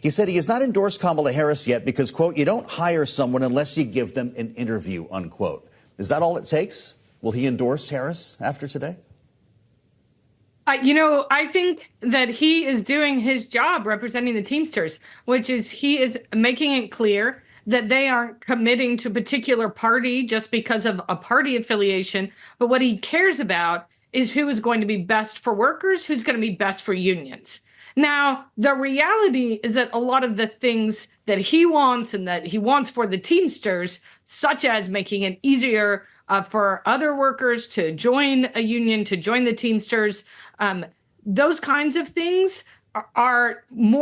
He said he has not endorsed Kamala Harris yet because, quote, you don't hire someone unless you give them an interview, unquote. Is that all it takes? Will he endorse Harris after today? I think that he is doing his job representing the Teamsters, which is he is making it clear that they aren't committing to a particular party just because of a party affiliation. But what he cares about is who is going to be best for workers, who's going to be best for unions. Now, the reality is that a lot of the things that he wants and that he wants for the Teamsters, such as making it easier for other workers to join a union, to join the Teamsters, those kinds of things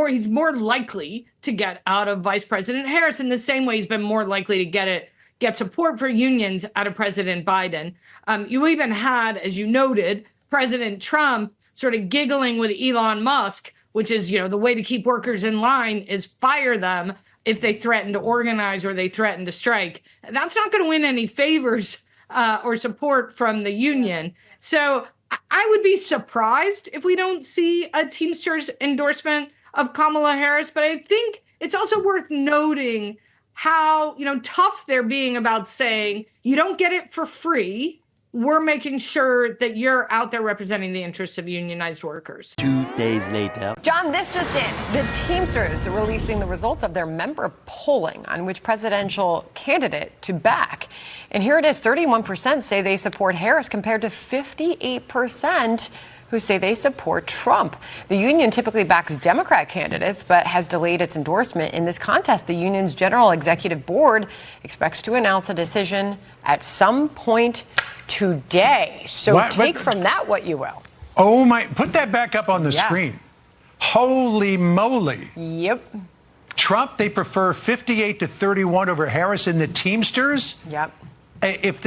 he's more likely to get out of Vice President Harris in the same way he's been more likely to get support for unions out of President Biden. You even had, as you noted, President Trump sort of giggling with Elon Musk, which is, the way to keep workers in line is fire them if they threaten to organize or they threaten to strike. That's not going to win any favors or support from the union. So I would be surprised if we don't see a Teamsters endorsement of Kamala Harris, but I think it's also worth noting how, tough they're being about saying you don't get it for free. We're making sure that you're out there representing the interests of unionized workers. 2 days later. John, this just in. The Teamsters are releasing the results of their member polling on which presidential candidate to back. And here it is, 31% say they support Harris compared to 58% who say they support Trump. The union typically backs Democrat candidates, but has delayed its endorsement in this contest. The union's general executive board expects to announce a decision at some point today. So take from that what you will. Oh my, put that back up on the screen. Holy moly. Yep. Trump, they prefer 58-31 over Harris in the Teamsters. Yep. If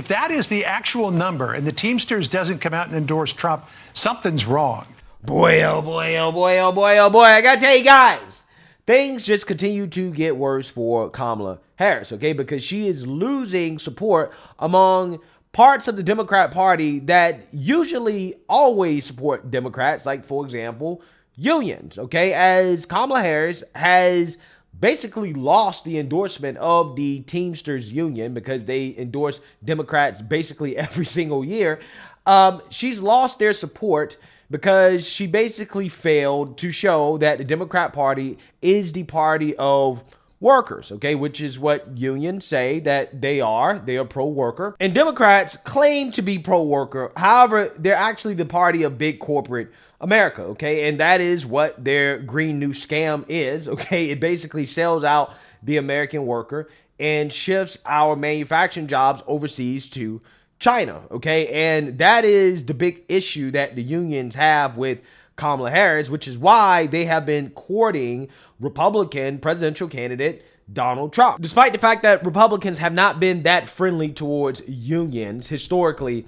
that is the actual number and the Teamsters doesn't come out and endorse Trump, something's wrong. Boy, oh boy, oh boy, oh boy, oh boy. I gotta tell you guys, things just continue to get worse for Kamala Harris, okay? Because she is losing support among parts of the Democrat Party that usually always support Democrats, like, for example, unions, okay? As Kamala Harris has basically lost the endorsement of the Teamsters union because they endorse Democrats basically every single year. She's lost their support because she basically failed to show that the Democrat Party is the party of workers, okay, which is what unions say that they are. They are pro-worker. And Democrats claim to be pro-worker. However, they're actually the party of big corporate America, okay? And that is what their Green New Scam is, okay? It basically sells out the American worker and shifts our manufacturing jobs overseas to China, okay? And that is the big issue that the unions have with Kamala Harris, which is why they have been courting Republican presidential candidate Donald Trump. Despite the fact that Republicans have not been that friendly towards unions historically,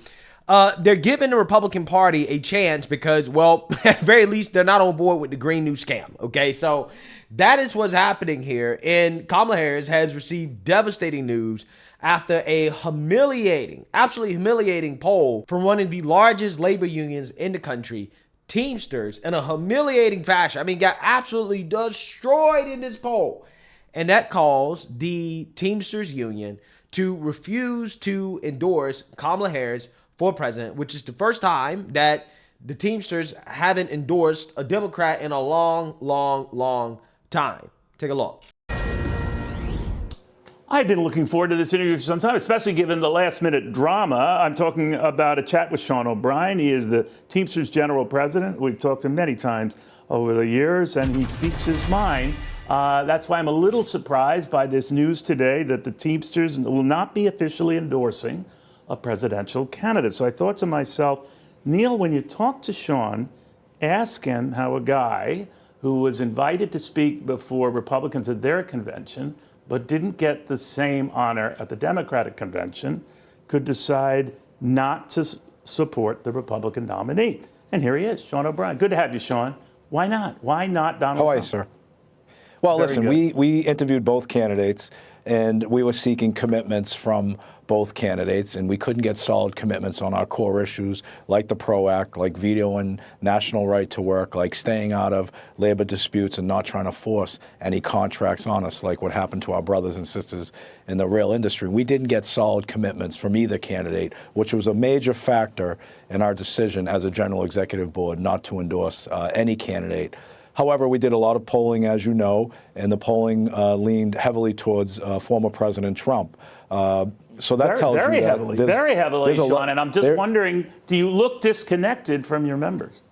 they're giving the Republican Party a chance because, well, at the very least, they're not on board with the Green New Scam, okay? So that is what's happening here, and Kamala Harris has received devastating news after a humiliating, absolutely humiliating poll from one of the largest labor unions in the country, Teamsters, in a humiliating fashion. I mean, got absolutely destroyed in this poll. And that caused the Teamsters union to refuse to endorse Kamala Harris for president, which is the first time that the Teamsters haven't endorsed a Democrat in a long, long, long time. Take a look. I've been looking forward to this interview for some time, especially given the last-minute drama. I'm talking about a chat with Sean O'Brien. He is the Teamsters General President. We've talked to him many times over the years, and he speaks his mind. That's why I'm a little surprised by this news today that the Teamsters will not be officially endorsing a presidential candidate. So I thought to myself, Neil, when you talk to Sean, ask him how a guy who was invited to speak before Republicans at their convention but didn't get the same honor at the Democratic convention could decide not to support the Republican nominee. And here he is, Sean O'Brien. Good to have you, Sean. Why not? Why not Donald Trump? How are you, sir? Well, listen, we interviewed both candidates, and we were seeking commitments from both candidates, and we couldn't get solid commitments on our core issues like the PRO Act, like vetoing national right to work, like staying out of labor disputes and not trying to force any contracts on us, like what happened to our brothers and sisters in the rail industry. We didn't get solid commitments from either candidate, which was a major factor in our decision as a General Executive Board not to endorse any candidate. However, we did a lot of polling, as you know, and the polling leaned heavily towards former President Trump. So that tells you that very heavily, Sean. And I'm just there, wondering, do you look disconnected from your members?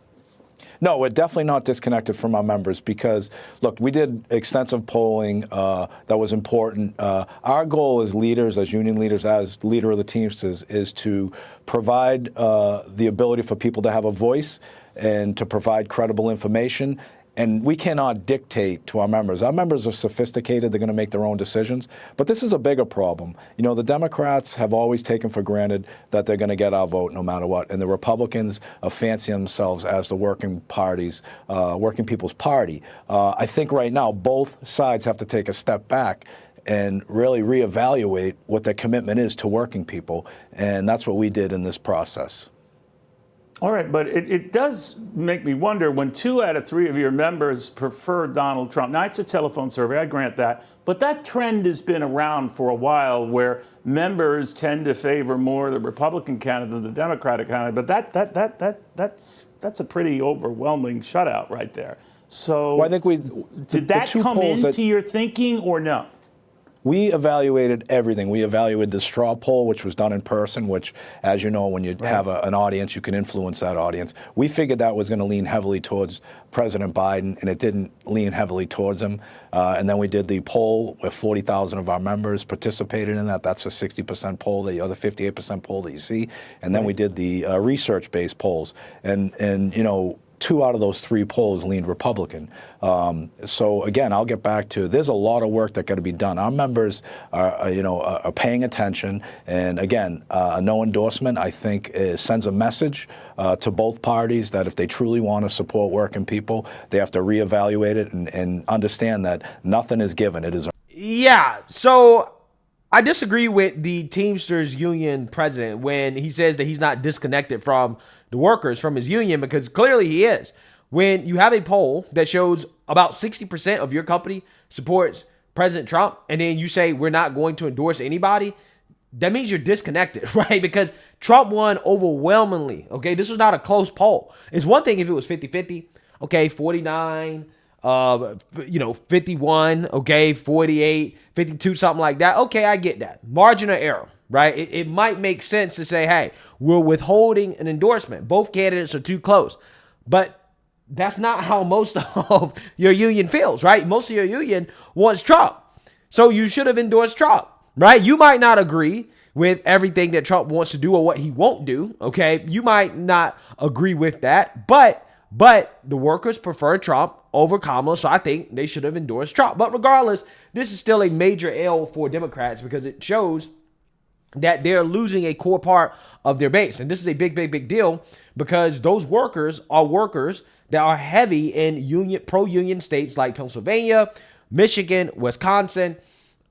No, we're definitely not disconnected from our members because, look, we did extensive polling that was important. Our goal as leaders, as union leaders, as leader of the Teamsters, is to provide the ability for people to have a voice and to provide credible information. And we cannot dictate to our members. Our members are sophisticated. They're going to make their own decisions. But this is a bigger problem. You know, the Democrats have always taken for granted that they're going to get our vote no matter what. And the Republicans are fancying themselves as the working people's party. I think right now both sides have to take a step back and really reevaluate what their commitment is to working people. And that's what we did in this process. All right, but it does make me wonder when 2 out of 3 of your members prefer Donald Trump. Now, it's a telephone survey, I grant that, but that trend has been around for a while where members tend to favor more the Republican candidate than the Democratic candidate, but that's a pretty overwhelming shutout right there. So well, I think did that come into your thinking or no? We evaluated everything. We evaluated the straw poll, which was done in person, which, as you know, when you have an audience, you can influence that audience. We figured that was going to lean heavily towards President Biden, and it didn't lean heavily towards him. And then we did the poll where 40,000 of our members participated in that. That's a 60% poll, the other 58% poll that you see. And then we did the research-based polls. And you know, 2 out of those 3 polls leaned Republican. So again, I'll get back to there's a lot of work that got to be done. Our members are paying attention, and again, a no endorsement I think sends a message to both parties that if they truly want to support working people, they have to reevaluate it and understand that nothing is given. It is. Yeah. So I disagree with the Teamsters union president when he says that he's not disconnected from the workers, from his union, because clearly he is. When you have a poll that shows about 60% of your company supports President Trump, and then you say we're not going to endorse anybody, that means you're disconnected, right? Because Trump won overwhelmingly, okay? This was not a close poll. It's one thing if it was 50-50, okay, 49, 51, okay, 48, 52, something like that. Okay, I get that. Margin of error, right? It might make sense to say, hey, we're withholding an endorsement. Both candidates are too close. But that's not how most of your union feels, right? Most of your union wants Trump. So you should have endorsed Trump, right? You might not agree with everything that Trump wants to do or what he won't do, okay? You might not agree with that, but the workers prefer Trump over Kamala, so I think they should have endorsed Trump. But regardless, this is still a major L for Democrats because it shows that they're losing a core part of their base. And this is a big deal because those workers are workers that are heavy in pro-union states like Pennsylvania, Michigan, Wisconsin.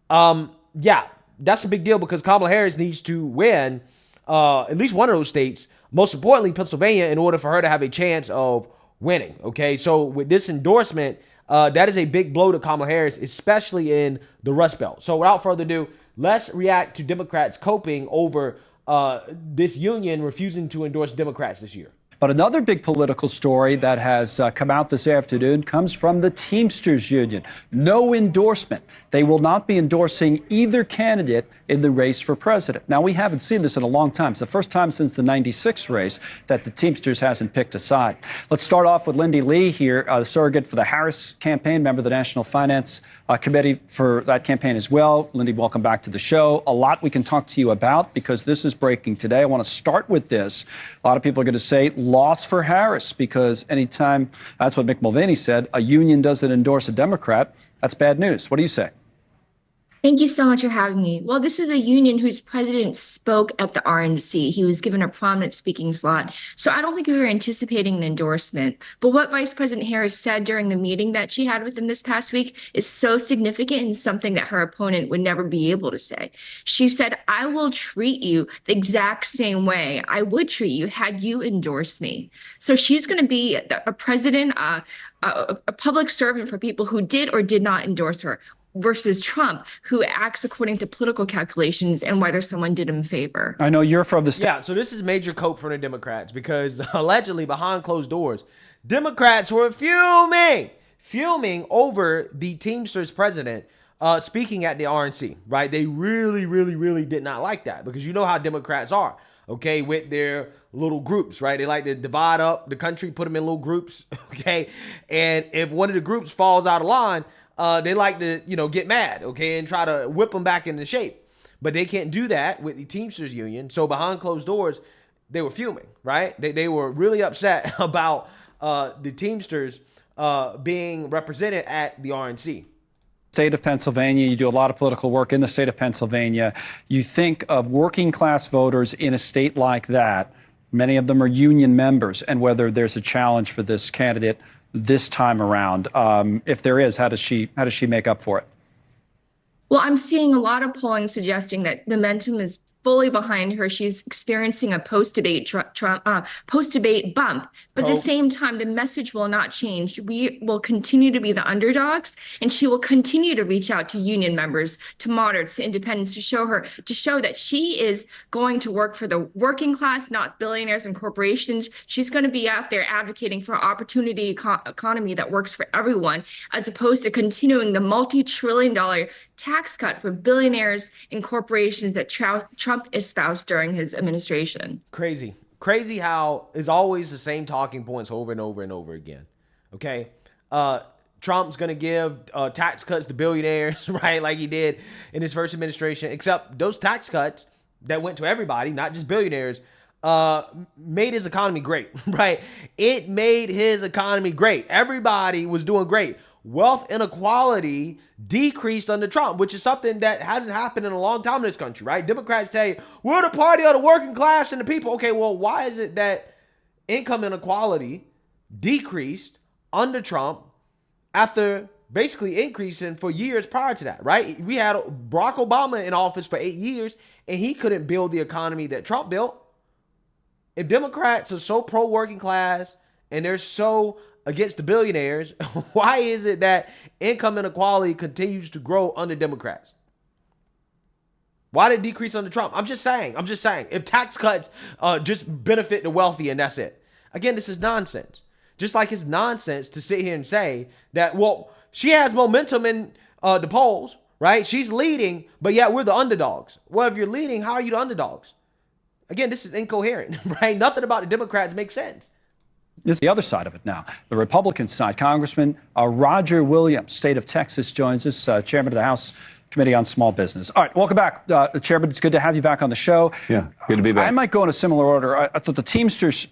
Yeah, that's a big deal because Kamala Harris needs to win at least one of those states, most importantly Pennsylvania, in order for her to have a chance of winning. Okay, so with this endorsement, that is a big blow to Kamala Harris, especially in the Rust Belt. So without further ado, let's react to Democrats coping over this union refusing to endorse Democrats this year. But another big political story that has come out this afternoon comes from the Teamsters Union. No endorsement. They will not be endorsing either candidate in the race for president. Now, we haven't seen this in a long time. It's the first time since the '96 race that the Teamsters hasn't picked a side. Let's start off with Lindy Lee here, the surrogate for the Harris campaign, member of the National Finance Committee for that campaign as well. Lindy, welcome back to the show. A lot we can talk to you about because this is breaking today. I want to start with this. A lot of people are going to say loss for Harris because anytime, that's what Mick Mulvaney said, a union doesn't endorse a Democrat, that's bad news. What do you say? Thank you so much for having me. Well, this is a union whose president spoke at the RNC. He was given a prominent speaking slot. So I don't think we were anticipating an endorsement. But what Vice President Harris said during the meeting that she had with him this past week is so significant and something that her opponent would never be able to say. She said, I will treat you the exact same way I would treat you had you endorsed me. So she's going to be a president, a public servant for people who did or did not endorse her, versus Trump, who acts according to political calculations and whether someone did him a favor. I know you're from the state. Yeah, so this is major cope for the Democrats because allegedly behind closed doors, Democrats were fuming over the Teamsters president speaking at the RNC, right? They really did not like that because you know how Democrats are, okay, with their little groups, right? They like to divide up the country, put them in little groups, okay? And if one of the groups falls out of line, they like to, get mad, okay, and try to whip them back into shape. But they can't do that with the Teamsters Union. So behind closed doors, they were fuming, right? They were really upset about the Teamsters being represented at the RNC. State of Pennsylvania, you do a lot of political work in the state of Pennsylvania. You think of working class voters in a state like that, many of them are union members, and whether there's a challenge for this candidate this time around. If there is, how does she make up for it? Well, I'm seeing a lot of polling suggesting that the momentum is fully behind her. She's experiencing a post-debate bump. But at the same time, the message will not change. We will continue to be the underdogs, and she will continue to reach out to union members, to moderates, to independents, to show that she is going to work for the working class, not billionaires and corporations. She's going to be out there advocating for an opportunity economy that works for everyone, as opposed to continuing the multi-trillion-dollar tax cut for billionaires and corporations that Trump espoused during his administration. Crazy how it's always the same talking points over and over and over again. Okay. Trump's going to give tax cuts to billionaires, right? Like he did in his first administration, except those tax cuts that went to everybody, not just billionaires, made his economy great, right? It made his economy great. Everybody was doing great. Wealth inequality decreased under Trump, which is something that hasn't happened in a long time in this country, right? Democrats say, we're the party of the working class and the people. Okay, well, why is it that income inequality decreased under Trump after basically increasing for years prior to that, right? We had Barack Obama in office for 8 years, and he couldn't build the economy that Trump built. If Democrats are so pro-working class and they're so against the billionaires, why is it that income inequality continues to grow under Democrats? Why did it decrease under Trump? I'm just saying. If tax cuts just benefit the wealthy and that's it. Again, this is nonsense. Just like it's nonsense to sit here and say that, well, she has momentum in the polls, right? She's leading, but yet we're the underdogs. Well, if you're leading, how are you the underdogs? Again, this is incoherent, right? Nothing about the Democrats makes sense. This is the other side of it now, the Republican side. Congressman Roger Williams, state of Texas, joins us, chairman of the House Committee on Small Business. All right, welcome back, Chairman. It's good to have you back on the show. Yeah, good to be back. I might go in a similar order. I thought the Teamsters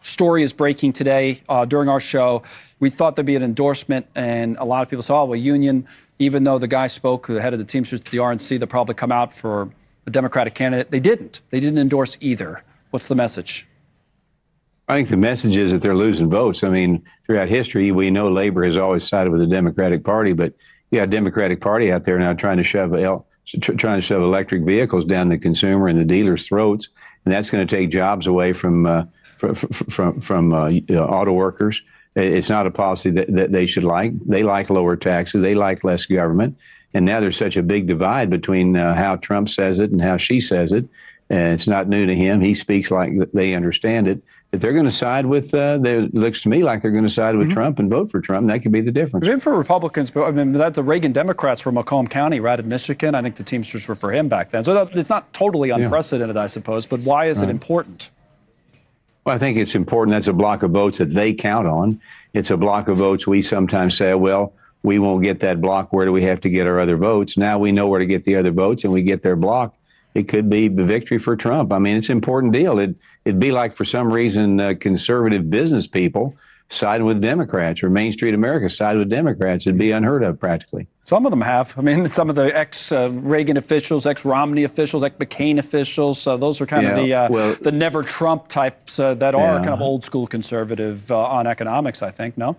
story is breaking today during our show. We thought there'd be an endorsement, and a lot of people said, oh, well, union, even though the guy spoke, the head of the Teamsters to the RNC, they'll probably come out for a Democratic candidate. They didn't. They didn't endorse either. What's the message? I think the message is that they're losing votes. I mean, throughout history, we know labor has always sided with the Democratic Party, but you got a Democratic Party out there now trying to shove electric vehicles down the consumer and the dealers' throats, and that's going to take jobs away from auto workers. It's not a policy that they should like. They like lower taxes. They like less government. And now there's such a big divide between how Trump says it and how she says it. And it's not new to him. He speaks like they understand it. If they're going to side with, it looks to me like they're going to side with Trump and vote for Trump. That could be the difference. Even for Republicans, but I mean, the Reagan Democrats from Macomb County, right, in Michigan, I think the Teamsters were for him back then. So it's not totally unprecedented, I suppose. But why is it important? Well, I think it's important. That's a block of votes that they count on. It's a block of votes we sometimes say, well, we won't get that block. Where do we have to get our other votes? Now we know where to get the other votes, and we get their block. It could be the victory for Trump. I mean, it's an important deal. It'd be like, for some reason, conservative business people siding with Democrats, or Main Street America siding with Democrats. It'd be unheard of practically. Some of them have. I mean, some of the ex-Reagan officials, ex-Romney officials, ex-McCain officials, those are kind of the never Trump types that are kind of old school conservative on economics, I think, no?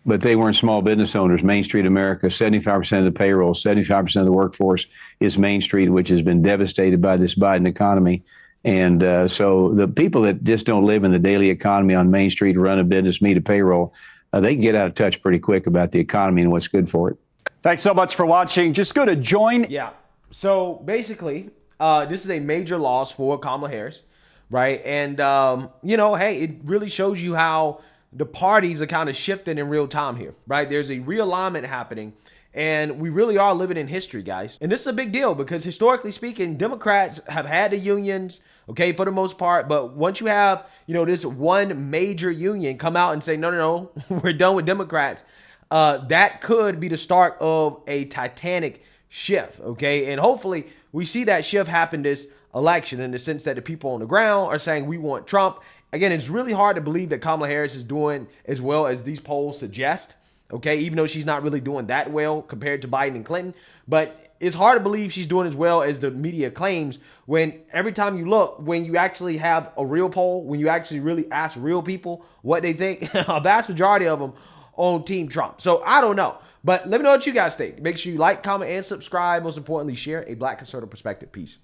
But they weren't small business owners. Main Street America, 75% of the payroll, 75% of the workforce is Main Street, which has been devastated by this Biden economy. And so the people that just don't live in the daily economy on Main Street, run a business, meet a payroll, they can get out of touch pretty quick about the economy and what's good for it. Thanks so much for watching. Just go to join. Yeah. So basically, this is a major loss for Kamala Harris, right? And, hey, it really shows you how the parties are kind of shifting in real time here, right? There's a realignment happening, and we really are living in history, guys. And this is a big deal because historically speaking, Democrats have had the unions, okay, for the most part. But once you have, this one major union come out and say, no, we're done with Democrats, that could be the start of a titanic shift, okay? And hopefully we see that shift happen this election in the sense that the people on the ground are saying we want Trump. Again, it's really hard to believe that Kamala Harris is doing as well as these polls suggest, okay, even though she's not really doing that well compared to Biden and Clinton. But it's hard to believe she's doing as well as the media claims when every time you look, when you actually have a real poll, when you actually really ask real people what they think, a vast majority of them on Team Trump. So I don't know. But let me know what you guys think. Make sure you like, comment, and subscribe. Most importantly, share a Black conservative perspective. Peace.